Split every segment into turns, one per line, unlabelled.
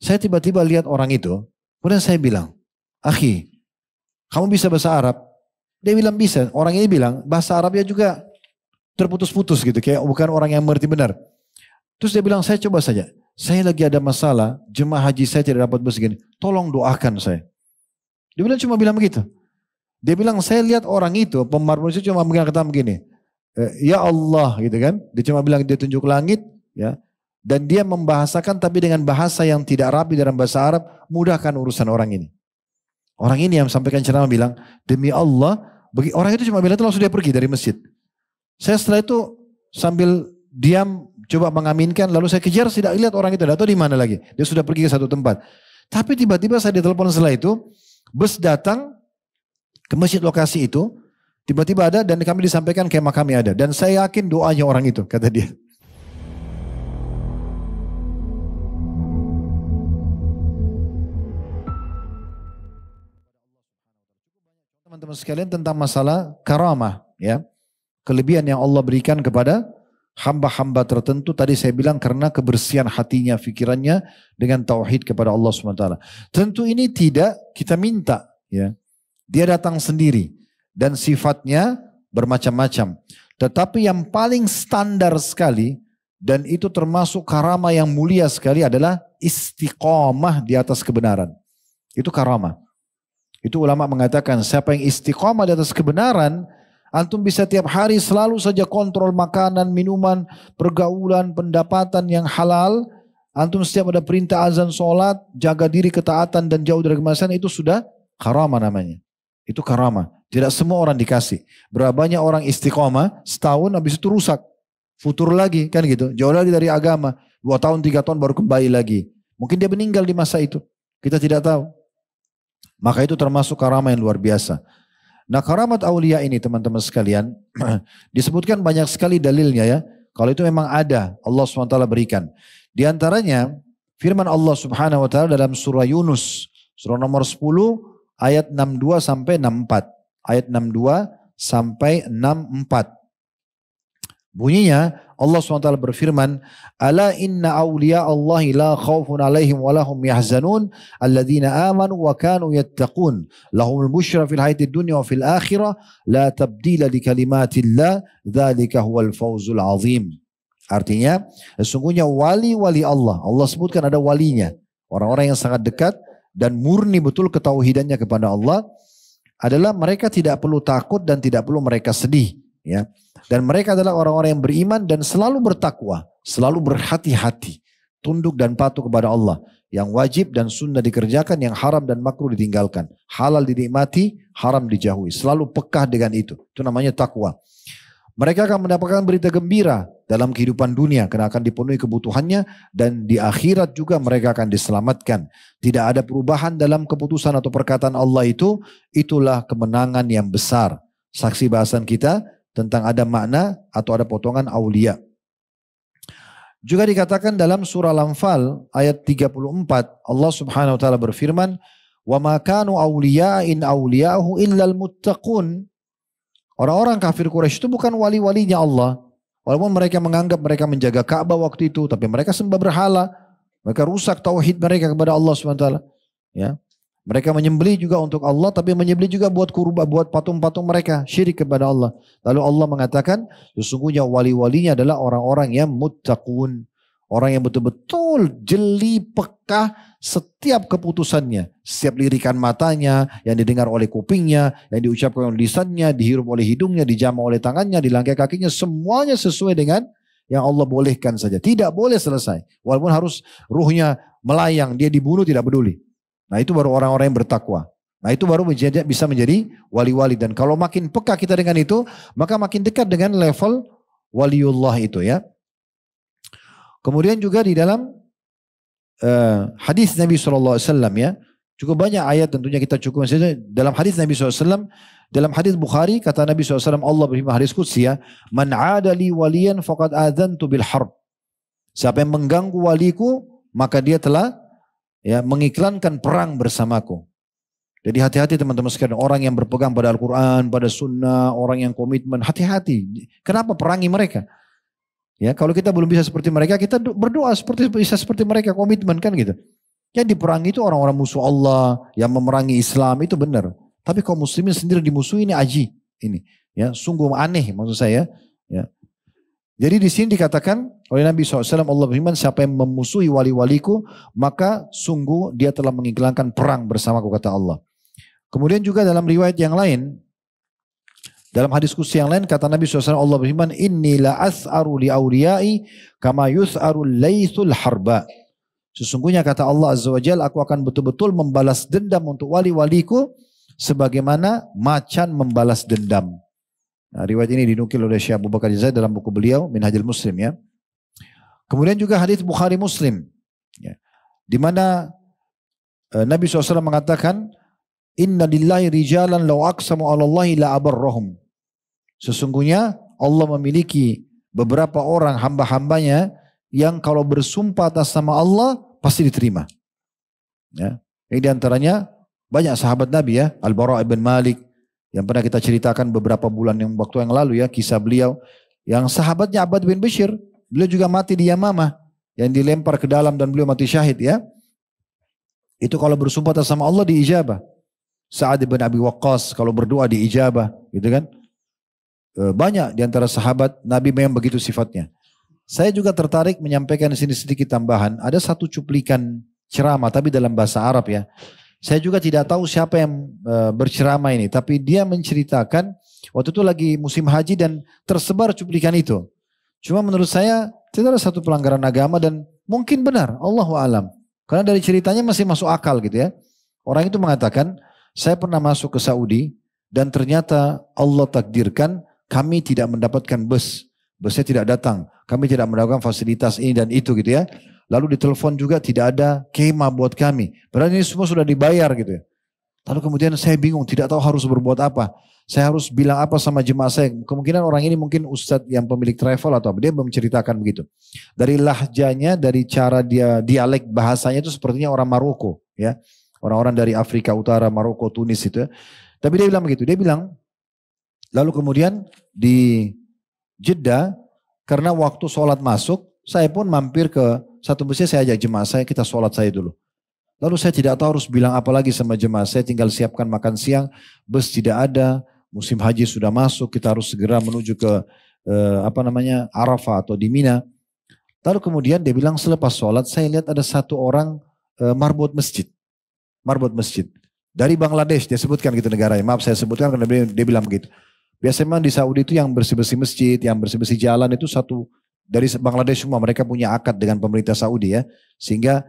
Saya tiba-tiba lihat orang itu, kemudian saya bilang, "Akhi, kamu bisa bahasa Arab?" Dia bilang bisa. Orang ini bilang bahasa Arabnya juga terputus-putus gitu, kayak bukan orang yang mengerti benar. Terus dia bilang, "Saya coba saja. Saya lagi ada masalah, jemaah haji saya tidak dapat bus gini. Tolong doakan saya." Dia bilang cuma bilang begitu. Dia bilang, "Saya lihat orang itu, pemarbun itu cuma bilang kata begini, ya Allah," gitu kan. Dia cuma bilang, dia tunjuk langit, ya. Dan dia membahasakan tapi dengan bahasa yang tidak rapi dalam bahasa Arab, mudahkan urusan orang ini. Orang ini yang sampaikan ceramah bilang, "Demi Allah," orang itu cuma bilang itu langsung dia pergi dari masjid. Saya setelah itu sambil diam coba mengaminkan, lalu saya kejar, tidak lihat orang itu, tidak tahu di mana lagi. Dia sudah pergi ke satu tempat. Tapi tiba-tiba saya ditelepon setelah itu, bus datang ke masjid lokasi itu, tiba-tiba ada dan kami disampaikan kemah kami ada. Dan saya yakin doanya orang itu, kata dia. Teman-teman sekalian tentang masalah karamah, ya. Kelebihan yang Allah berikan kepada hamba-hamba tertentu, tadi saya bilang karena kebersihan hatinya, fikirannya dengan tauhid kepada Allah SWT. Tentu ini tidak kita minta, ya. Dia datang sendiri dan sifatnya bermacam-macam. Tetapi yang paling standar sekali dan itu termasuk karamah yang mulia sekali adalah istiqomah di atas kebenaran. Itu karamah. Itu ulama mengatakan siapa yang istiqomah di atas kebenaran, antum bisa tiap hari selalu saja kontrol makanan, minuman, pergaulan, pendapatan yang halal. Antum setiap ada perintah azan sholat, jaga diri ketaatan dan jauh dari kemaksiatan, itu sudah karamah namanya. Itu karamah. Tidak semua orang dikasih. Berapa banyak orang istiqomah, setahun habis itu rusak. Futur lagi, kan gitu. Jauh lagi dari agama. 2 tahun, 3 tahun baru kembali lagi. Mungkin dia meninggal di masa itu. Kita tidak tahu. Maka itu termasuk karamah yang luar biasa. Nah, karamat aulia ini teman-teman sekalian, disebutkan banyak sekali dalilnya ya. Kalau itu memang ada, Allah SWT berikan. Di antaranya, firman Allah Subhanahu Wa Taala dalam surah Yunus, surah nomor 10, ayat 62 sampai 64. Ayat 62 sampai 64. Bunyinya Allah SWT berfirman, "Ala inna awliya Allahi la khawfun alaihim wa lahum yahzanun alladhina amanu wa kanu yattaqun lahumul bushra fil hayatid dunya wa fil akhirah la tabdila li kalimatillah dzalika huwal fawzul azim." Artinya sesungguhnya wali-wali Allah, Allah sebutkan ada walinya, orang-orang yang sangat dekat dan murni betul ketauhidannya kepada Allah, adalah mereka tidak perlu takut dan tidak perlu mereka sedih, ya. Dan mereka adalah orang-orang yang beriman dan selalu bertakwa, selalu berhati-hati, tunduk dan patuh kepada Allah. Yang wajib dan sunnah dikerjakan, yang haram dan makruh ditinggalkan. Halal dinikmati, haram dijauhi. Selalu pekah dengan itu. Itu namanya takwa. Mereka akan mendapatkan berita gembira dalam kehidupan dunia karena akan dipenuhi kebutuhannya, dan di akhirat juga mereka akan diselamatkan. Tidak ada perubahan dalam keputusan atau perkataan Allah itu, itulah kemenangan yang besar. Saksi bahasan kita tentang ada makna atau ada potongan aulia. Juga dikatakan dalam surah Al-Anfal ayat 34, Allah Subhanahu Wa Taala berfirman, "Wa ma kanu awliya'in awliya'ahu illal muttaqun." Orang-orang kafir Quraisy itu bukan wali-walinya Allah. Walaupun mereka menganggap mereka menjaga Ka'bah waktu itu, tapi mereka sembah berhala. Mereka rusak tauhid mereka kepada Allah Subhanahu Wa Taala. Ya. Mereka menyembelih juga untuk Allah, tapi menyembelih juga buat kurban, buat patung-patung mereka, syirik kepada Allah. Lalu Allah mengatakan, sesungguhnya wali-walinya adalah orang-orang yang muttaqun. Orang yang betul-betul jeli, peka setiap keputusannya. Setiap lirikan matanya, yang didengar oleh kupingnya, yang diucapkan oleh lisannya, dihirup oleh hidungnya, dijamah oleh tangannya, dilangkai kakinya, semuanya sesuai dengan yang Allah bolehkan saja. Tidak boleh selesai. Walaupun harus ruhnya melayang, dia dibunuh tidak peduli. Nah itu baru orang-orang yang bertakwa. Nah itu baru bisa menjadi wali-wali. Dan kalau makin peka kita dengan itu, maka makin dekat dengan level waliullah itu ya. Kemudian juga di dalam hadis Nabi SAW ya, cukup banyak ayat tentunya kita cukup. Dalam hadis Nabi SAW, dalam hadis Bukhari kata Nabi SAW, Allah berfirman hadis qudsi ya, "Man 'ada li waliyan faqad adzantu bil harb." Siapa yang mengganggu waliku, maka dia telah mengiklankan perang bersamaku. Jadi hati-hati teman-teman sekalian, orang yang berpegang pada Al-Quran, pada sunnah, orang yang komitmen, hati-hati. Kenapa perangi mereka? Ya, kalau kita belum bisa seperti mereka, kita berdoa bisa seperti mereka, komitmen kan gitu. Yang diperangi itu orang-orang musuh Allah yang memerangi Islam, itu benar. Tapi kaum muslimin sendiri dimusuhi, ini aji. Ini ya, sungguh aneh maksud saya. Ya. Jadi di sini dikatakan oleh Nabi SAW, Allah berfirman, siapa yang memusuhi wali-waliku, maka sungguh dia telah mengiklankan perang bersamaku, kata Allah. Kemudian juga dalam riwayat yang lain, dalam hadis qudsi yang lain, kata Nabi SAW, Allah berfirman, inni la as'aru li awliyai kama yus'aru laythul harba. Sesungguhnya kata Allah Azza wa Jalla, aku akan betul-betul membalas dendam untuk wali-waliku sebagaimana macan membalas dendam. Nah, riwayat ini dinukil oleh Syekh Abu Bakar Jazair dalam buku beliau Minhajul Muslim ya. Kemudian juga hadis Bukhari Muslim ya, di mana Nabi SAW mengatakan, inna lillahi rijalan law aqsamu 'ala Allahi la abarrahum. Sesungguhnya Allah memiliki beberapa orang hamba-hambanya yang kalau bersumpah atas nama Allah pasti diterima. Ya. Ini diantaranya banyak sahabat Nabi ya, Al-Bara' ibn Malik yang pernah kita ceritakan beberapa bulan waktu yang lalu ya, kisah beliau. Yang sahabatnya Abbad bin Bishr, beliau juga mati di Yamamah, yang dilempar ke dalam dan beliau mati syahid ya. Itu kalau bersumpah atas nama Allah diijabah. Sa'ad bin Abi Waqqas kalau berdoa diijabah, gitu kan. Banyak di antara sahabat Nabi memang begitu sifatnya. Saya juga tertarik menyampaikan di sini sedikit tambahan. Ada satu cuplikan ceramah tapi dalam bahasa Arab ya. Saya juga tidak tahu siapa yang berceramah ini, tapi dia menceritakan waktu itu lagi musim haji dan tersebar cuplikan itu. Cuma menurut saya tidak ada satu pelanggaran agama dan mungkin benar, Allahu a'lam. Karena dari ceritanya masih masuk akal gitu ya. Orang itu mengatakan, saya pernah masuk ke Saudi dan ternyata Allah takdirkan kami tidak mendapatkan bus. Busnya tidak datang. Kami tidak mendapatkan fasilitas ini dan itu gitu ya. Lalu ditelepon juga tidak ada kemah buat kami. Padahal ini semua sudah dibayar gitu ya. Lalu kemudian saya bingung, tidak tahu harus berbuat apa. Saya harus bilang apa sama jemaah saya. Kemungkinan orang ini mungkin ustadz yang pemilik travel atau apa. Dia menceritakan begitu. Dari lahjanya, dari cara dia, dialek bahasanya itu sepertinya orang Maroko ya. Orang-orang dari Afrika Utara, Maroko, Tunis itu. Tapi dia bilang begitu. Dia bilang, lalu kemudian di Jeddah, karena waktu sholat masuk, saya pun mampir ke satu masjid, saya ajak jemaah saya, kita sholat saya dulu. Lalu saya tidak tahu harus bilang apa lagi sama jemaah saya, tinggal siapkan makan siang, bus tidak ada, musim haji sudah masuk, kita harus segera menuju ke Arafah atau di Mina. Lalu kemudian dia bilang selepas sholat, saya lihat ada satu orang marbot masjid. Marbot masjid. Dari Bangladesh, dia sebutkan gitu negaranya. Maaf saya sebutkan karena dia bilang begitu. Biasanya memang di Saudi itu yang bersih-bersih masjid, yang bersih-bersih jalan itu satu dari Bangladesh semua. Mereka punya akad dengan pemerintah Saudi ya. Sehingga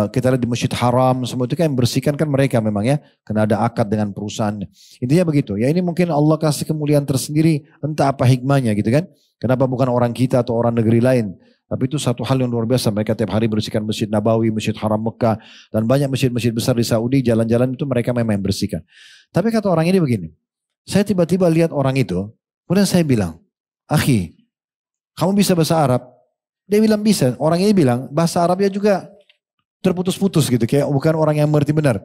kita lihat di Masjid Haram semua itu kan yang bersihkan kan mereka memang ya. Karena ada akad dengan perusahaan. Intinya begitu. Ya ini mungkin Allah kasih kemuliaan tersendiri, entah apa hikmahnya gitu kan. Kenapa bukan orang kita atau orang negeri lain. Tapi itu satu hal yang luar biasa. Mereka tiap hari bersihkan Masjid Nabawi, Masjid Haram Mekah. Dan banyak masjid-masjid besar di Saudi, jalan-jalan itu mereka memang bersihkan. Tapi kata orang ini begini. Saya tiba-tiba lihat orang itu, kemudian saya bilang, akhi, kamu bisa bahasa Arab? Dia bilang bisa. Orang ini bilang, bahasa Arabnya juga terputus-putus gitu. Kayak bukan orang yang mengerti benar.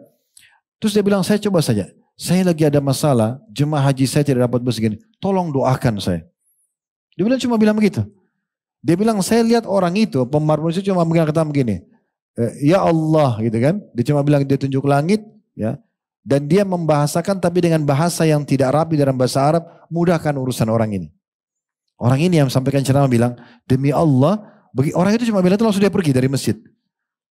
Terus dia bilang, saya coba saja. Saya lagi ada masalah, jemaah haji saya tidak dapat bus gini. Tolong doakan saya. Dia bilang cuma bilang begitu. Dia bilang, saya lihat orang itu, pemarbun itu cuma kata begini. Ya Allah gitu kan. Dia cuma bilang, dia tunjuk langit. Ya. Dan dia membahasakan tapi dengan bahasa yang tidak rapi dalam bahasa Arab. Mudahkan urusan orang ini. Orang ini yang sampaikan ceramah bilang, demi Allah. Orang itu cuma bilang itu langsung dia pergi dari masjid.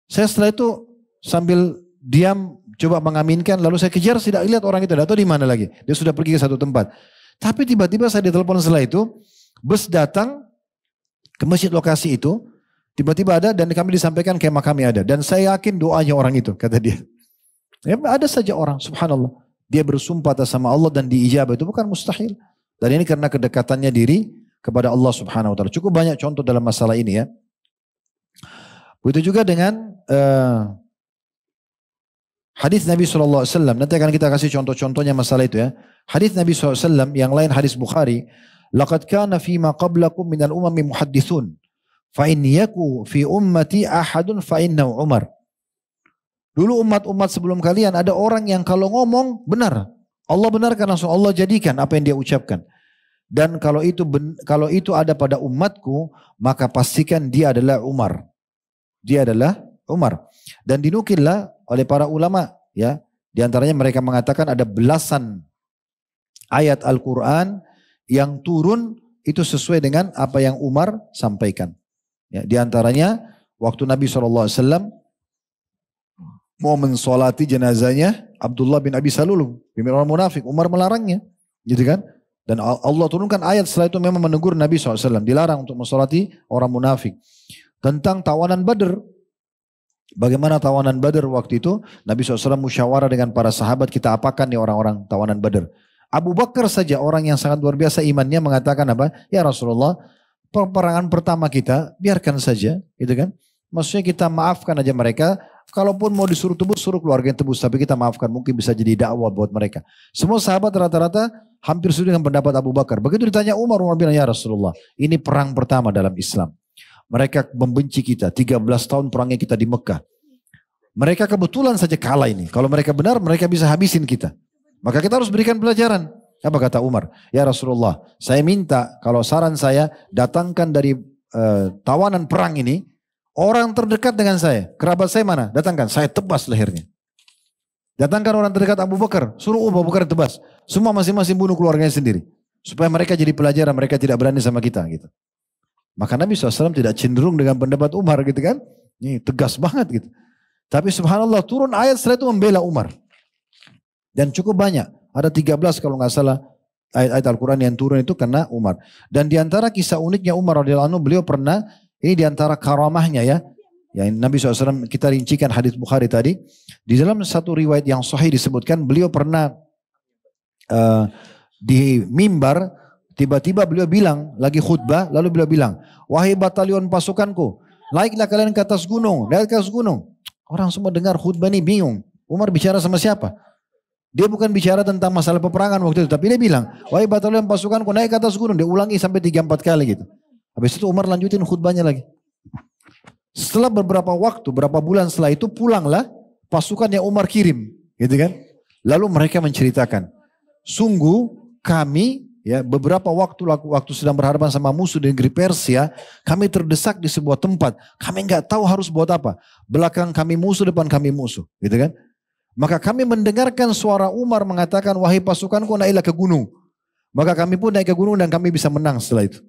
Saya setelah itu sambil diam coba mengaminkan. Lalu saya kejar tidak lihat orang itu. Tidak tahu di mana lagi. Dia sudah pergi ke satu tempat. Tapi tiba-tiba saya ditelepon setelah itu. Bus datang ke masjid lokasi itu, tiba-tiba ada dan kami disampaikan kemah kami ada. Dan saya yakin doanya orang itu, kata dia. Ya, ada saja orang, subhanallah. Dia bersumpah atas sama Allah dan diijabah, itu bukan mustahil. Dan ini karena kedekatannya diri kepada Allah subhanahu wa ta'ala. Cukup banyak contoh dalam masalah ini ya. Begitu juga dengan hadis Nabi SAW. Nanti akan kita kasih contoh-contohnya masalah itu ya. Hadis Nabi SAW yang lain hadis Bukhari. Laqad kana fima qablakum minal umami muhaddithun. Fa in yaku fi ummati ahadun fa innahu Umar. Dulu umat-umat sebelum kalian ada orang yang kalau ngomong benar. Allah benarkan langsung Allah jadikan apa yang dia ucapkan. Dan kalau itu ada pada umatku, maka pastikan dia adalah Umar. Dia adalah Umar. Dan dinukillah oleh para ulama, ya. Di antaranya mereka mengatakan ada belasan ayat Al-Quran yang turun itu sesuai dengan apa yang Umar sampaikan. Ya, di antaranya waktu Nabi SAW mau mensolati jenazahnya Abdullah bin Abi Salul, pemimpin orang munafik, Umar melarangnya, gitu kan? Dan Allah turunkan ayat setelah itu memang menegur Nabi SAW, dilarang untuk mensolati orang munafik. Tentang tawanan Badr, bagaimana tawanan Badr waktu itu, Nabi SAW musyawarah dengan para sahabat, kita apakan nih orang-orang tawanan Badr. Abu Bakar saja orang yang sangat luar biasa imannya mengatakan apa? Ya Rasulullah, peperangan pertama kita biarkan saja, gitu kan? Maksudnya kita maafkan aja mereka. Kalaupun mau disuruh tebus, suruh keluarga yang tebus, tapi kita maafkan, mungkin bisa jadi dakwah buat mereka. Semua sahabat rata-rata hampir setuju dengan pendapat Abu Bakar. Begitu ditanya Umar, Umar bilang, ya Rasulullah, ini perang pertama dalam Islam. Mereka membenci kita, 13 tahun perangnya kita di Mekah. Mereka kebetulan saja kalah ini. Kalau mereka benar, mereka bisa habisin kita. Maka kita harus berikan pelajaran. Apa kata Umar? Ya Rasulullah, saya minta kalau saran saya datangkan dari tawanan perang ini orang terdekat dengan saya. Kerabat saya mana? Datangkan, saya tebas lehernya. Datangkan orang terdekat Abu Bakar, suruh Abu Bakar tebas. Semua masing-masing bunuh keluarganya sendiri. Supaya mereka jadi pelajaran, mereka tidak berani sama kita gitu. Maka Nabi SAW tidak cenderung dengan pendapat Umar gitu kan. Ini tegas banget gitu. Tapi subhanallah turun ayat setelah itu membela Umar. Dan cukup banyak. Ada 13 kalau nggak salah ayat-ayat Al-Quran yang turun itu karena Umar. Dan diantara kisah uniknya Umar radhiyallahu anhu, beliau pernah, ini diantara karamahnya ya. Yang Nabi SAW kita rincikan hadis Bukhari tadi. Di dalam satu riwayat yang sahih disebutkan beliau pernah di mimbar, tiba-tiba beliau bilang, lagi khutbah, lalu beliau bilang, wahai batalion pasukanku, naiklah kalian ke atas gunung, naik ke atas gunung. Orang semua dengar khutbah ini bingung. Umar bicara sama siapa? Dia bukan bicara tentang masalah peperangan waktu itu, tapi dia bilang, wahai batalion pasukanku naik ke atas gunung. Dia ulangi sampai 3-4 kali gitu. Habis itu Umar lanjutin khutbahnya lagi. Setelah beberapa waktu, berapa bulan setelah itu pulanglah pasukan yang Umar kirim, gitu kan? Lalu mereka menceritakan, sungguh kami ya beberapa waktu sedang berhadapan sama musuh di negeri Persia, kami terdesak di sebuah tempat, kami nggak tahu harus buat apa. Belakang kami musuh, depan kami musuh, gitu kan? Maka kami mendengarkan suara Umar mengatakan, wahai pasukanku naiklah ke gunung. Maka kami pun naik ke gunung dan kami bisa menang setelah itu.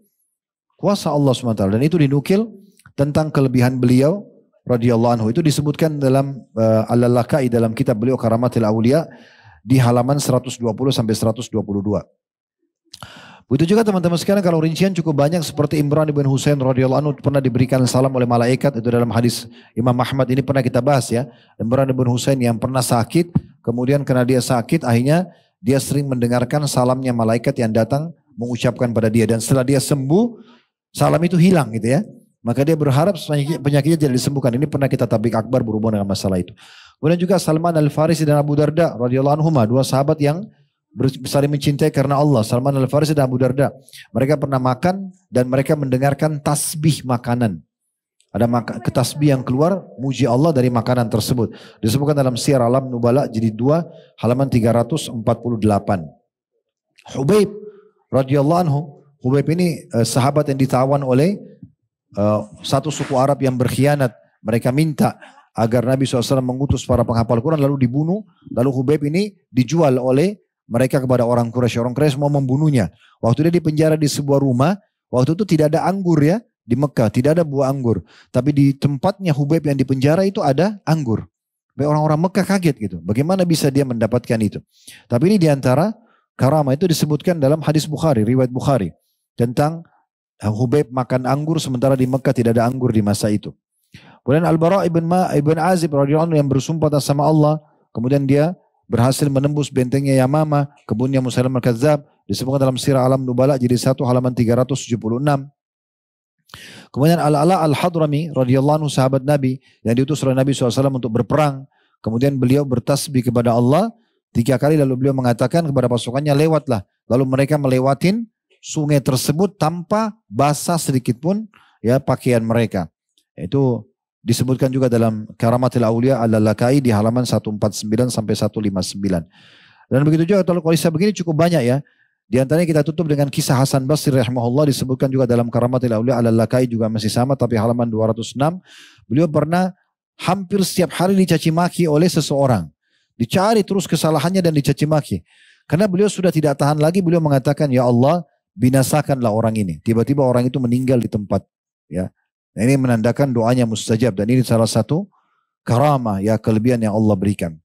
Kuasa Allah SWT. Dan itu dinukil tentang kelebihan beliau radhiyallahu anhu. Itu disebutkan dalam Al-Lalakai dalam kitab beliau Karamatil Aulia di halaman 120 sampai 122. Begitu juga teman-teman sekarang kalau rincian cukup banyak seperti Imran bin Husain radhiyallahu anhu pernah diberikan salam oleh malaikat, itu dalam hadis Imam Ahmad ini pernah kita bahas ya. Imran bin Husain yang pernah sakit, kemudian karena dia sakit akhirnya dia sering mendengarkan salamnya malaikat yang datang mengucapkan pada dia, dan setelah dia sembuh salam itu hilang gitu ya. Maka dia berharap penyakitnya tidak disembuhkan. Ini pernah kita tablik akbar berhubungan dengan masalah itu. Kemudian juga Salman Al-Farisi dan Abu Darda radhiyallahu anhuma, dua sahabat yang saling mencintai karena Allah. Salman Al-Farisi dan Abu Darda. Mereka pernah makan dan mereka mendengarkan tasbih makanan. Ada tasbih yang keluar muji Allah dari makanan tersebut. Disebutkan dalam Syiar Alam Nubala jilid 2 halaman 348. Hubaib radhiyallahu anhu. Hubaib ini sahabat yang ditawan oleh satu suku Arab yang berkhianat. Mereka minta agar Nabi SAW mengutus para penghafal Quran lalu dibunuh. Lalu Hubaib ini dijual oleh mereka kepada orang Quraisy. Orang Quraisy mau membunuhnya. Waktu dia dipenjara di sebuah rumah, waktu itu tidak ada anggur ya di Mekah, tidak ada buah anggur. Tapi di tempatnya Hubaib yang dipenjara itu ada anggur. Orang-orang Mekah kaget gitu. Bagaimana bisa dia mendapatkan itu? Tapi ini diantara karamah itu disebutkan dalam hadis Bukhari, riwayat Bukhari tentang Hubaib makan anggur sementara di Mekah tidak ada anggur di masa itu. Kemudian Al-Bara ibn Azib radhiyallahu anhu yang bersumpah atas sama Allah, kemudian dia berhasil menembus bentengnya Yamama, kebunnya Musailam al-Kadzab, disebutkan dalam Sirah Alam Nubala jadi 1 halaman 376. Kemudian Al-Ala Al-Hadrami radhiyallahu anhu sahabat Nabi yang diutus oleh Nabi SAW untuk berperang. Kemudian beliau bertasbih kepada Allah 3 kali, lalu beliau mengatakan kepada pasukannya lewatlah. Lalu mereka melewatin sungai tersebut tanpa basah sedikit pun ya pakaian mereka. Itu disebutkan juga dalam Karamatil Aulia Al-Lalakai di halaman 149 sampai 159. Dan begitu juga kalau kisah begini cukup banyak ya. Di antaranya kita tutup dengan kisah Hasan Basri rahimahullah, disebutkan juga dalam Karamatil Aulia Al-Lalakai juga masih sama tapi halaman 206. Beliau pernah hampir setiap hari dicaci maki oleh seseorang. Dicari terus kesalahannya dan dicaci maki. Karena beliau sudah tidak tahan lagi, beliau mengatakan, ya Allah, binasakanlah orang ini. Tiba-tiba orang itu meninggal di tempat. Ya, nah, ini menandakan doanya mustajab, dan ini salah satu karamah, ya, kelebihan yang Allah berikan.